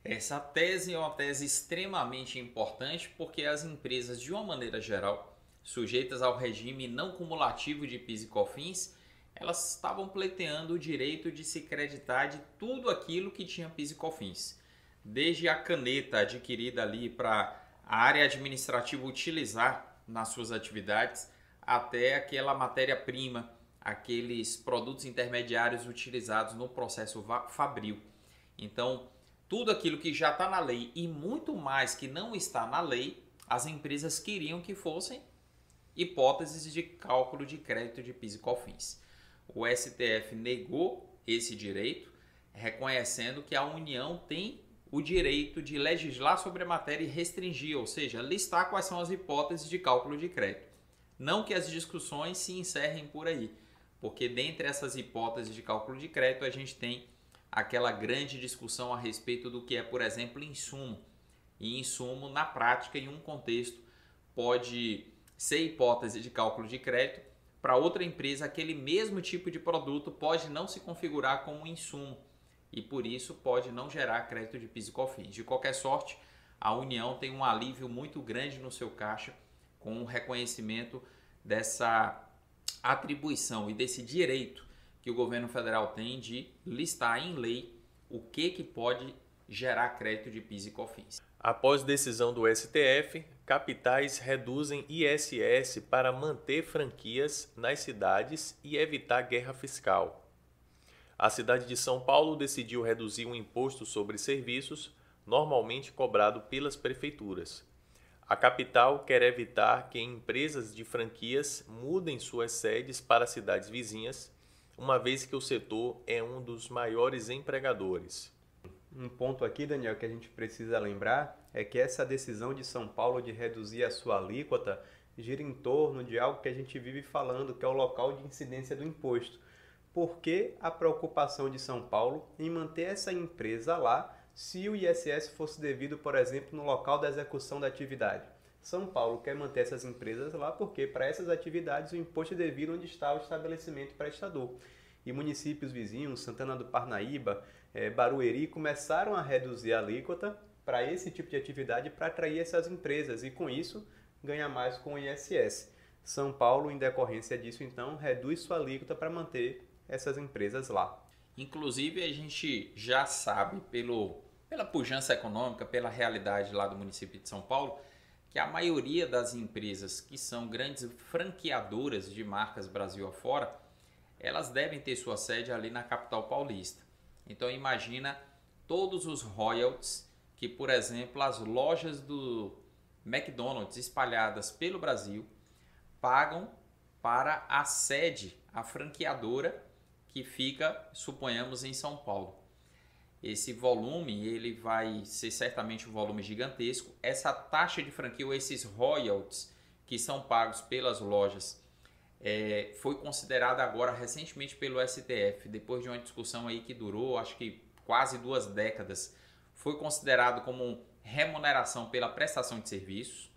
Essa tese é uma tese extremamente importante porque as empresas, de uma maneira geral, sujeitas ao regime não cumulativo de PIS e COFINS, elas estavam pleiteando o direito de se creditar de tudo aquilo que tinha PIS e COFINS. Desde a caneta adquirida ali para a área administrativa utilizar nas suas atividades, até aquela matéria-prima, aqueles produtos intermediários utilizados no processo fabril. Então, tudo aquilo que já está na lei e muito mais que não está na lei, as empresas queriam que fossem hipóteses de cálculo de crédito de PIS e COFINS. O STF negou esse direito, reconhecendo que a União tem o direito de legislar sobre a matéria e restringir, ou seja, listar quais são as hipóteses de cálculo de crédito. Não que as discussões se encerrem por aí, porque dentre essas hipóteses de cálculo de crédito a gente tem aquela grande discussão a respeito do que é, por exemplo, insumo. E insumo, na prática, em um contexto, pode ser hipótese de cálculo de crédito. Para outra empresa, aquele mesmo tipo de produto pode não se configurar como insumo e, por isso, pode não gerar crédito de PIS e COFINS. De qualquer sorte, a União tem um alívio muito grande no seu caixa com o reconhecimento dessa atribuição e desse direito que o governo federal tem de listar em lei o que pode gerar crédito de PIS e COFINS. Após decisão do STF, capitais reduzem ISS para manter franquias nas cidades e evitar guerra fiscal. A cidade de São Paulo decidiu reduzir o imposto sobre serviços normalmente cobrado pelas prefeituras. A capital quer evitar que empresas de franquias mudem suas sedes para cidades vizinhas, uma vez que o setor é um dos maiores empregadores. Um ponto aqui, Daniel, que a gente precisa lembrar é que essa decisão de São Paulo de reduzir a sua alíquota gira em torno de algo que a gente vive falando, que é o local de incidência do imposto. Por que a preocupação de São Paulo em manter essa empresa lá se o ISS fosse devido, por exemplo, no local da execução da atividade? São Paulo quer manter essas empresas lá porque para essas atividades o imposto é devido onde está o estabelecimento prestador. E municípios vizinhos, Santana do Parnaíba, Barueri, começaram a reduzir a alíquota para esse tipo de atividade para atrair essas empresas e com isso ganhar mais com o ISS. São Paulo, em decorrência disso, então, reduz sua alíquota para manter essas empresas lá. Inclusive, a gente já sabe, pela pujança econômica, pela realidade lá do município de São Paulo, que a maioria das empresas que são grandes franqueadoras de marcas Brasil afora, elas devem ter sua sede ali na capital paulista. Então imagina todos os royalties que, por exemplo, as lojas do McDonald's espalhadas pelo Brasil pagam para a sede, a franqueadora que fica, suponhamos, em São Paulo. Esse volume ele vai ser certamente um volume gigantesco. Essa taxa de franquia ou esses royalties que são pagos pelas lojas foi considerada agora recentemente pelo STF, depois de uma discussão aí que durou acho que quase 2 décadas, foi considerado como remuneração pela prestação de serviços,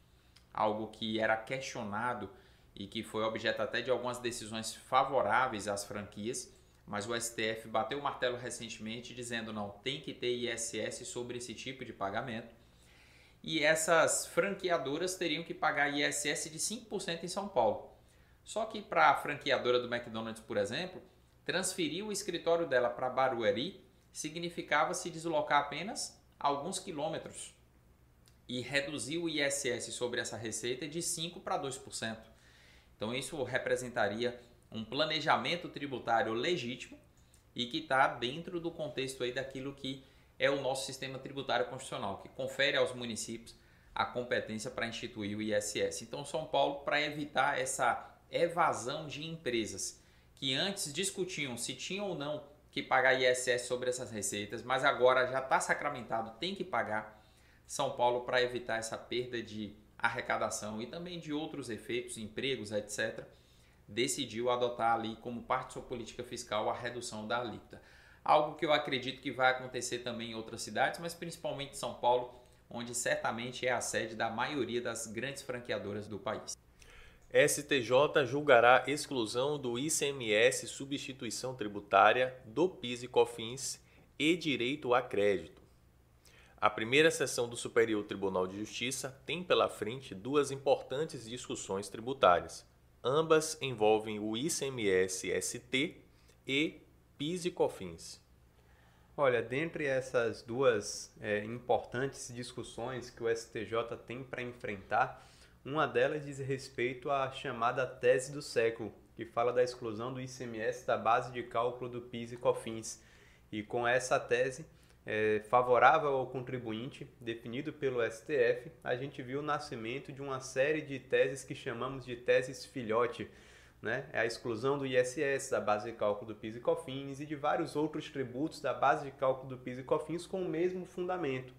algo que era questionado e que foi objeto até de algumas decisões favoráveis às franquias, mas o STF bateu o martelo recentemente dizendo não, tem que ter ISS sobre esse tipo de pagamento. E essas franqueadoras teriam que pagar ISS de 5% em São Paulo. Só que para a franqueadora do McDonald's, por exemplo, transferir o escritório dela para Barueri significava se deslocar apenas alguns quilômetros e reduzir o ISS sobre essa receita de 5% para 2%. Então isso representaria um planejamento tributário legítimo e que está dentro do contexto aí daquilo que é o nosso sistema tributário constitucional, que confere aos municípios a competência para instituir o ISS. Então São Paulo, para evitar essa evasão de empresas que antes discutiam se tinham ou não que pagar ISS sobre essas receitas, mas agora já está sacramentado, tem que pagar. São Paulo, para evitar essa perda de arrecadação e também de outros efeitos, empregos, etc., decidiu adotar ali como parte de sua política fiscal a redução da alíquota. Algo que eu acredito que vai acontecer também em outras cidades, mas principalmente em São Paulo, onde certamente é a sede da maioria das grandes franqueadoras do país. STJ julgará exclusão do ICMS, substituição tributária, do PIS e COFINS e direito a crédito. A primeira sessão do Superior Tribunal de Justiça tem pela frente 2 importantes discussões tributárias. Ambas envolvem o ICMS-ST e PIS e COFINS. Olha, dentre essas 2 importantes discussões que o STJ tem para enfrentar, uma delas diz respeito à chamada tese do século, que fala da exclusão do ICMS da base de cálculo do PIS e COFINS. E com essa tese favorável ao contribuinte, definido pelo STF, a gente viu o nascimento de uma série de teses que chamamos de teses filhote, né? É a exclusão do ISS da base de cálculo do PIS e COFINS e de vários outros tributos da base de cálculo do PIS e COFINS com o mesmo fundamento.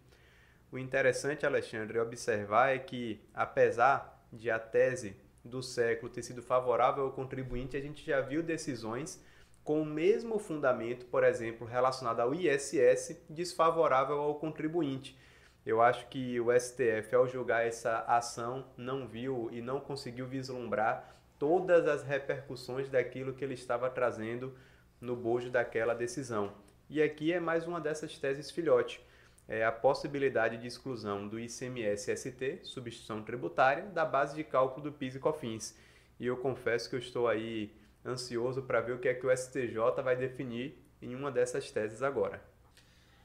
O interessante, Alexandre, observar é que, apesar de a tese do século ter sido favorável ao contribuinte, a gente já viu decisões com o mesmo fundamento, por exemplo, relacionado ao ISS, desfavorável ao contribuinte. Eu acho que o STF, ao julgar essa ação, não viu e não conseguiu vislumbrar todas as repercussões daquilo que ele estava trazendo no bojo daquela decisão. E aqui é mais uma dessas teses filhote. é a possibilidade de exclusão do ICMS-ST, substituição tributária, da base de cálculo do PIS e COFINS. E eu confesso que eu estou aí ansioso para ver o que é que o STJ vai definir em uma dessas teses agora.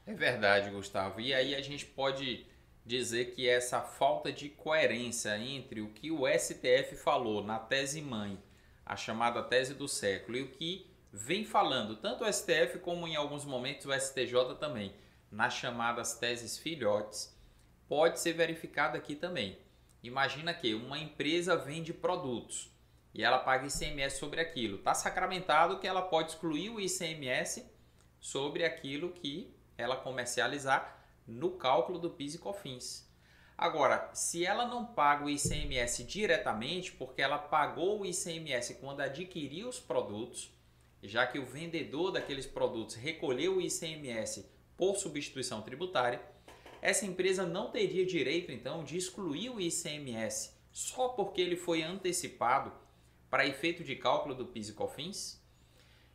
É verdade, Gustavo. E aí a gente pode dizer que essa falta de coerência entre o que o STF falou na tese mãe, a chamada tese do século, e o que vem falando tanto o STF como em alguns momentos o STJ também, nas chamadas teses filhotes, pode ser verificada aqui também. Imagina que uma empresa vende produtos e ela paga ICMS sobre aquilo. Está sacramentado que ela pode excluir o ICMS sobre aquilo que ela comercializar no cálculo do PIS e COFINS. Agora, se ela não paga o ICMS diretamente, porque ela pagou o ICMS quando adquiriu os produtos, já que o vendedor daqueles produtos recolheu o ICMS por substituição tributária, essa empresa não teria direito, então, de excluir o ICMS só porque ele foi antecipado para efeito de cálculo do PIS e COFINS?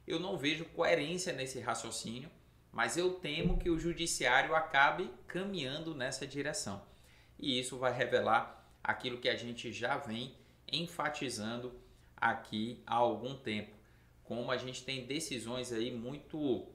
Eu não vejo coerência nesse raciocínio, mas eu temo que o judiciário acabe caminhando nessa direção. E isso vai revelar aquilo que a gente já vem enfatizando aqui há algum tempo. Como a gente tem decisões aí muito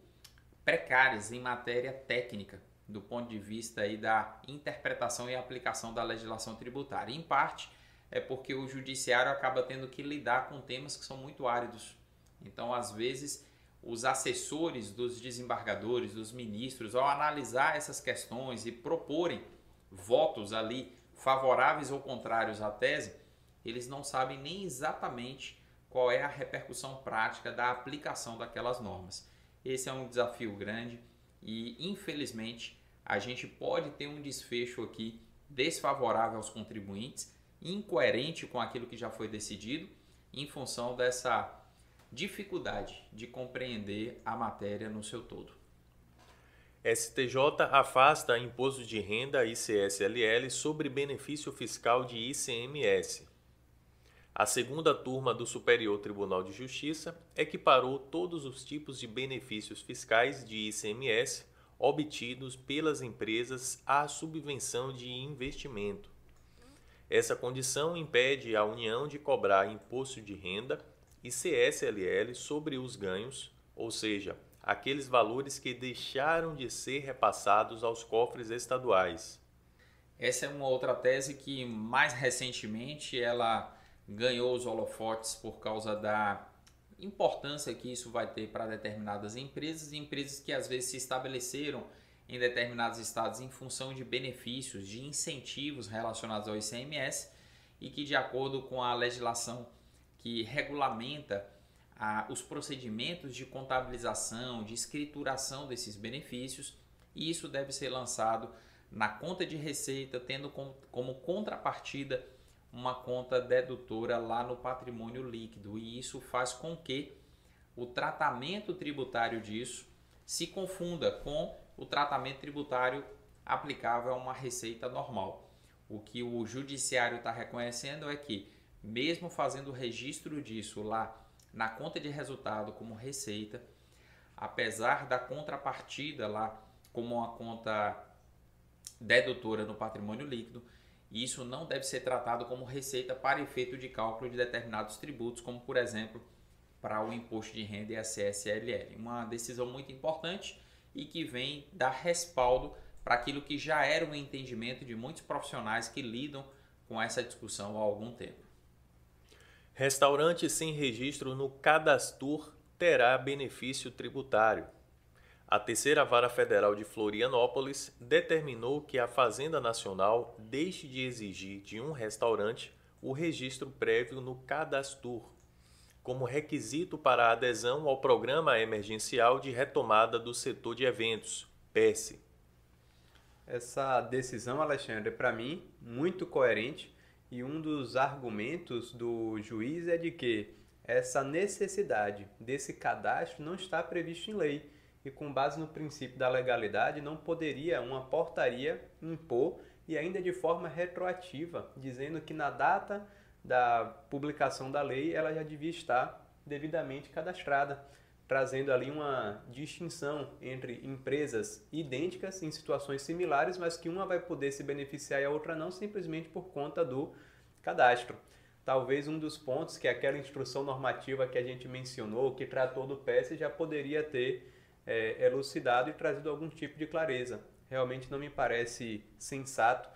precárias em matéria técnica, do ponto de vista aí da interpretação e aplicação da legislação tributária. Em parte, é porque o judiciário acaba tendo que lidar com temas que são muito áridos. Então, às vezes, os assessores dos desembargadores, dos ministros, ao analisar essas questões e proporem votos ali favoráveis ou contrários à tese, eles não sabem nem exatamente qual é a repercussão prática da aplicação daquelas normas. Esse é um desafio grande e, infelizmente, a gente pode ter um desfecho aqui desfavorável aos contribuintes, incoerente com aquilo que já foi decidido, em função dessa dificuldade de compreender a matéria no seu todo. STJ afasta imposto de renda ICS-LL sobre benefício fiscal de ICMS. A segunda turma do Superior Tribunal de Justiça equiparou todos os tipos de benefícios fiscais de ICMS obtidos pelas empresas à subvenção de investimento. Essa condição impede a União de cobrar imposto de renda ICS-LL sobre os ganhos, ou seja, aqueles valores que deixaram de ser repassados aos cofres estaduais. Essa é uma outra tese que mais recentemente ela ganhou os holofotes por causa da importância que isso vai ter para determinadas empresas que às vezes se estabeleceram em determinados estados em função de benefícios, de incentivos relacionados ao ICMS e que, de acordo com a legislação que regulamenta os procedimentos de contabilização, de escrituração desses benefícios, e isso deve ser lançado na conta de receita, tendo como contrapartida uma conta dedutora lá no patrimônio líquido, e isso faz com que o tratamento tributário disso se confunda com o tratamento tributário aplicável a uma receita normal. O que o judiciário está reconhecendo é que, mesmo fazendo o registro disso lá na conta de resultado como receita, apesar da contrapartida lá como uma conta dedutora no patrimônio líquido, isso não deve ser tratado como receita para efeito de cálculo de determinados tributos, como por exemplo para o imposto de renda ISS-LL. Uma decisão muito importante e que vem dar respaldo para aquilo que já era um entendimento de muitos profissionais que lidam com essa discussão há algum tempo. Restaurante sem registro no Cadastur terá benefício tributário. A terceira vara federal de Florianópolis determinou que a Fazenda Nacional deixe de exigir de um restaurante o registro prévio no Cadastur, como requisito para a adesão ao Programa Emergencial de Retomada do Setor de Eventos, PES. Essa decisão, Alexandre, para mim, muito coerente, e um dos argumentos do juiz é de que essa necessidade desse cadastro não está previsto em lei e, com base no princípio da legalidade, não poderia uma portaria impor, e ainda de forma retroativa, dizendo que na data da publicação da lei ela já devia estar devidamente cadastrada. trazendo ali uma distinção entre empresas idênticas em situações similares, mas que uma vai poder se beneficiar e a outra não, simplesmente por conta do cadastro. Talvez um dos pontos que aquela instrução normativa que a gente mencionou, que tratou do PS, já poderia ter elucidado e trazido algum tipo de clareza. Realmente não me parece sensato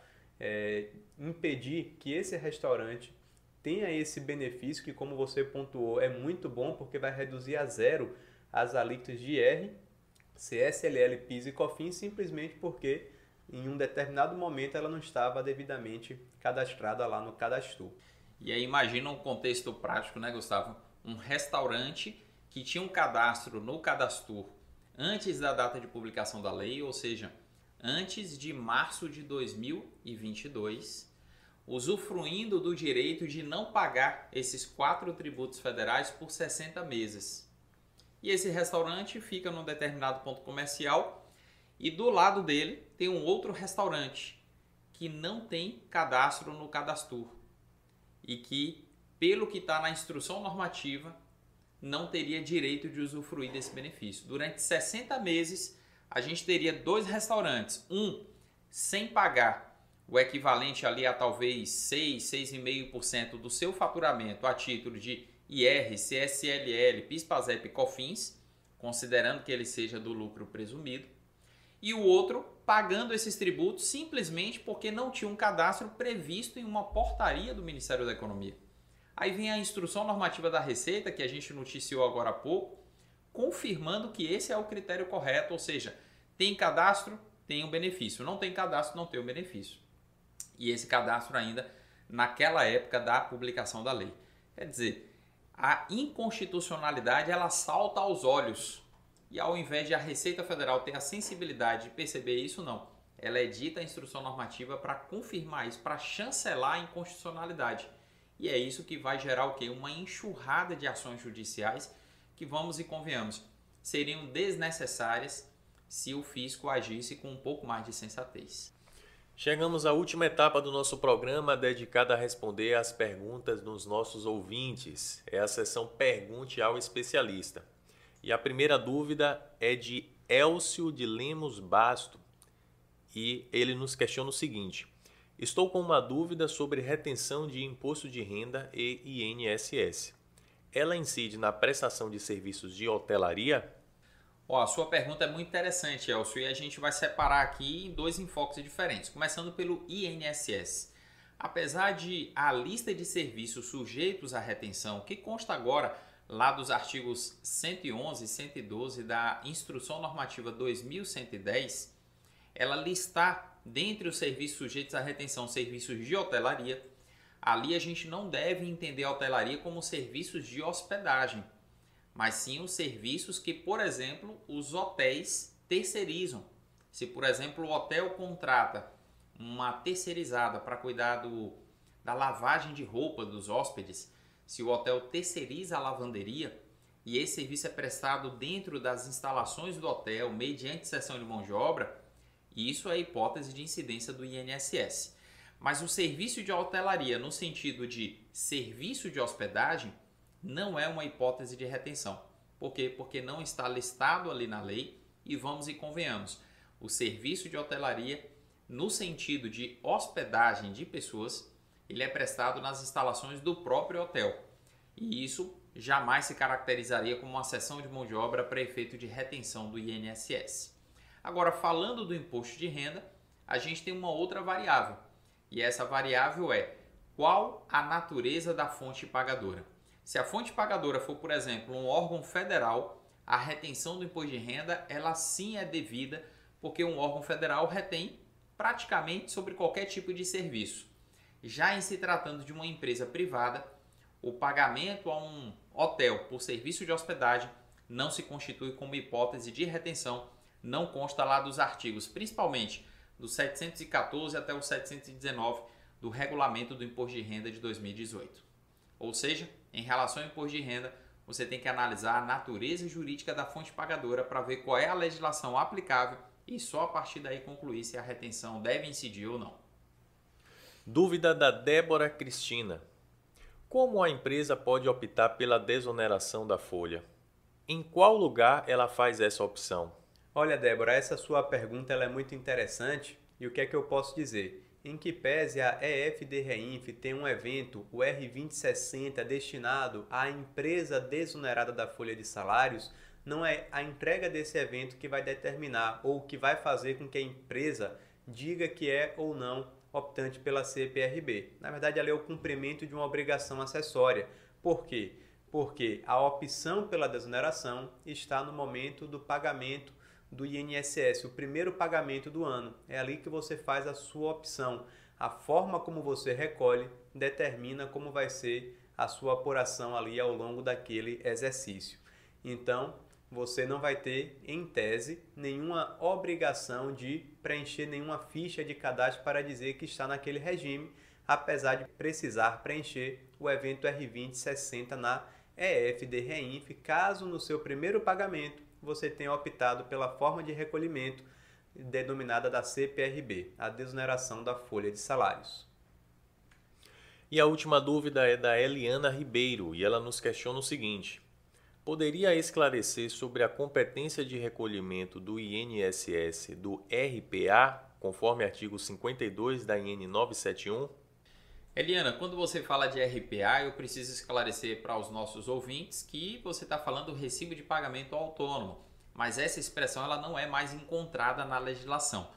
impedir que esse restaurante tenha esse benefício que, como você pontuou, é muito bom porque vai reduzir a zero as alíquotas de IR, CSLL, PIS e COFINS, simplesmente porque em um determinado momento ela não estava devidamente cadastrada lá no Cadastro. E aí imagina um contexto prático, né, Gustavo? Um restaurante que tinha um cadastro no Cadastro antes da data de publicação da lei, ou seja, antes de março de 2022, usufruindo do direito de não pagar esses 4 tributos federais por 60 meses. E esse restaurante fica num determinado ponto comercial e do lado dele tem um outro restaurante que não tem cadastro no Cadastro e que, pelo que está na instrução normativa, não teria direito de usufruir desse benefício. Durante 60 meses, a gente teria 2 restaurantes, um sem pagar o equivalente ali a talvez 6,5% do seu faturamento a título de IR, CSLL, PIS, PASEP e COFINS, considerando que ele seja do lucro presumido, e o outro pagando esses tributos simplesmente porque não tinha um cadastro previsto em uma portaria do Ministério da Economia. Aí vem a instrução normativa da Receita, que a gente noticiou agora há pouco, confirmando que esse é o critério correto, ou seja, tem cadastro, tem um benefício, não tem cadastro, não tem um benefício. E esse cadastro ainda naquela época da publicação da lei. Quer dizer, a inconstitucionalidade ela salta aos olhos. E ao invés de a Receita Federal ter a sensibilidade de perceber isso, não. Ela edita a instrução normativa para confirmar isso, para chancelar a inconstitucionalidade. E é isso que vai gerar o quê? Uma enxurrada de ações judiciais que, vamos e convenhamos, seriam desnecessárias se o fisco agisse com um pouco mais de sensatez. Chegamos à última etapa do nosso programa dedicada a responder às perguntas dos nossos ouvintes. É a sessão Pergunte ao Especialista. E a primeira dúvida é de Elcio de Lemos Basto. E ele nos questiona o seguinte: estou com uma dúvida sobre retenção de imposto de renda e INSS. Ela incide na prestação de serviços de hotelaria? A sua pergunta é muito interessante, Elcio, e a gente vai separar aqui em 2 enfoques diferentes, começando pelo INSS. Apesar de a lista de serviços sujeitos à retenção, que consta agora lá dos artigos 111 e 112 da Instrução Normativa 2110, ela listar dentre os serviços sujeitos à retenção serviços de hotelaria. Ali a gente não deve entender a hotelaria como serviços de hospedagem, mas sim os serviços que, por exemplo, os hotéis terceirizam. Se, por exemplo, o hotel contrata uma terceirizada para cuidar da lavagem de roupa dos hóspedes, se o hotel terceiriza a lavanderia e esse serviço é prestado dentro das instalações do hotel, mediante cessão de mão de obra, isso é a hipótese de incidência do INSS. Mas o serviço de hotelaria, no sentido de serviço de hospedagem, não é uma hipótese de retenção. Por quê? Porque não está listado ali na lei e vamos e convenhamos. O serviço de hotelaria, no sentido de hospedagem de pessoas, ele é prestado nas instalações do próprio hotel. E isso jamais se caracterizaria como uma cessão de mão de obra para efeito de retenção do INSS. Agora, falando do imposto de renda, a gente tem uma outra variável. E essa variável é qual a natureza da fonte pagadora. Se a fonte pagadora for, por exemplo, um órgão federal, a retenção do imposto de renda, ela sim é devida, porque um órgão federal retém praticamente sobre qualquer tipo de serviço. Já em se tratando de uma empresa privada, o pagamento a um hotel por serviço de hospedagem não se constitui como hipótese de retenção, não consta lá dos artigos, principalmente do 714 até o 719 do Regulamento do Imposto de Renda de 2018. Ou seja, em relação ao imposto de renda, você tem que analisar a natureza jurídica da fonte pagadora para ver qual é a legislação aplicável e só a partir daí concluir se a retenção deve incidir ou não. Dúvida da Débora Cristina. Como a empresa pode optar pela desoneração da folha? Em qual lugar ela faz essa opção? Olha, Débora, essa sua pergunta ela é muito interessante e o que é que eu posso dizer? Em que pese a EFD-REINF tem um evento, o R2060, destinado à empresa desonerada da folha de salários, não é a entrega desse evento que vai determinar ou que vai fazer com que a empresa diga que é ou não optante pela CPRB. Na verdade, ela é o cumprimento de uma obrigação acessória. Por quê? Porque a opção pela desoneração está no momento do pagamento do INSS, o primeiro pagamento do ano. É ali que você faz a sua opção. A forma como você recolhe determina como vai ser a sua apuração ali ao longo daquele exercício. Então, você não vai ter, em tese, nenhuma obrigação de preencher nenhuma ficha de cadastro para dizer que está naquele regime, apesar de precisar preencher o evento R2060 na EFD-REINF, caso no seu primeiro pagamento você tenha optado pela forma de recolhimento denominada da CPRB, a desoneração da folha de salários. E a última dúvida é da Eliana Ribeiro e ela nos questiona o seguinte: poderia esclarecer sobre a competência de recolhimento do INSS do RPA, conforme artigo 52 da IN 971? Eliana, quando você fala de RPA, eu preciso esclarecer para os nossos ouvintes que você está falando do recibo de pagamento autônomo, mas essa expressão ela não é mais encontrada na legislação.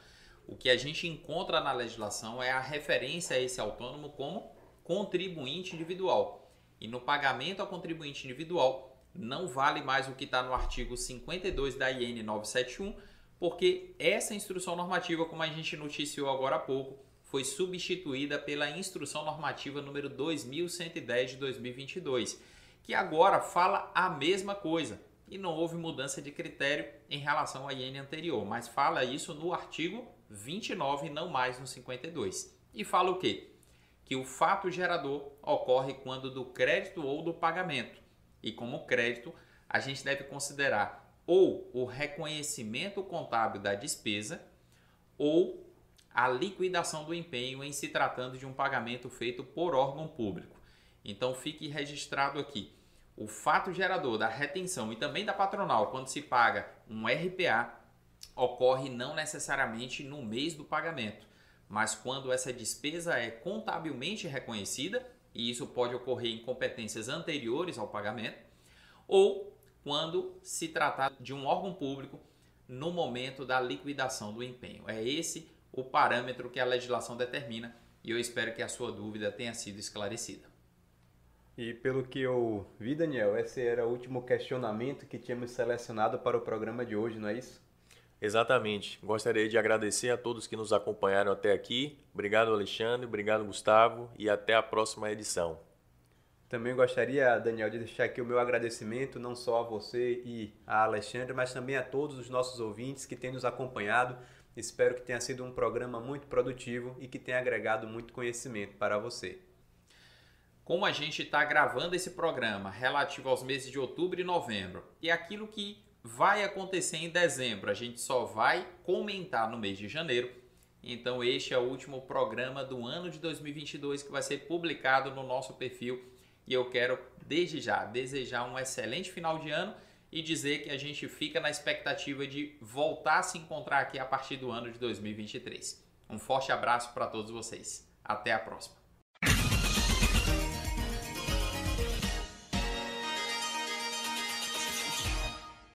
O que a gente encontra na legislação é a referência a esse autônomo como contribuinte individual. E no pagamento ao contribuinte individual, não vale mais o que está no artigo 52 da IN 971, porque essa instrução normativa, como a gente noticiou agora há pouco, foi substituída pela Instrução Normativa número 2110 de 2022, que agora fala a mesma coisa e não houve mudança de critério em relação à IN anterior, mas fala isso no artigo 29 e não mais no 52. E fala o quê? Que o fato gerador ocorre quando do crédito ou do pagamento. E como crédito, a gente deve considerar ou o reconhecimento contábil da despesa ou a liquidação do empenho em se tratando de um pagamento feito por órgão público. Então fique registrado aqui. O fato gerador da retenção e também da patronal, quando se paga um RPA, ocorre não necessariamente no mês do pagamento, mas quando essa despesa é contabilmente reconhecida, e isso pode ocorrer em competências anteriores ao pagamento, ou quando se tratar de um órgão público no momento da liquidação do empenho. É esse o parâmetro que a legislação determina e eu espero que a sua dúvida tenha sido esclarecida. E pelo que eu vi, Daniel, esse era o último questionamento que tínhamos selecionado para o programa de hoje, não é isso? Exatamente. Gostaria de agradecer a todos que nos acompanharam até aqui. Obrigado, Alexandre. Obrigado, Gustavo. E até a próxima edição. Também gostaria, Daniel, de deixar aqui o meu agradecimento não só a você e a Alexandre, mas também a todos os nossos ouvintes que têm nos acompanhado. Espero que tenha sido um programa muito produtivo e que tenha agregado muito conhecimento para você. Como a gente está gravando esse programa relativo aos meses de outubro e novembro e aquilo que vai acontecer em dezembro, a gente só vai comentar no mês de janeiro. Então este é o último programa do ano de 2022 que vai ser publicado no nosso perfil e eu quero desde já desejar um excelente final de ano e dizer que a gente fica na expectativa de voltar a se encontrar aqui a partir do ano de 2023. Um forte abraço para todos vocês. Até a próxima.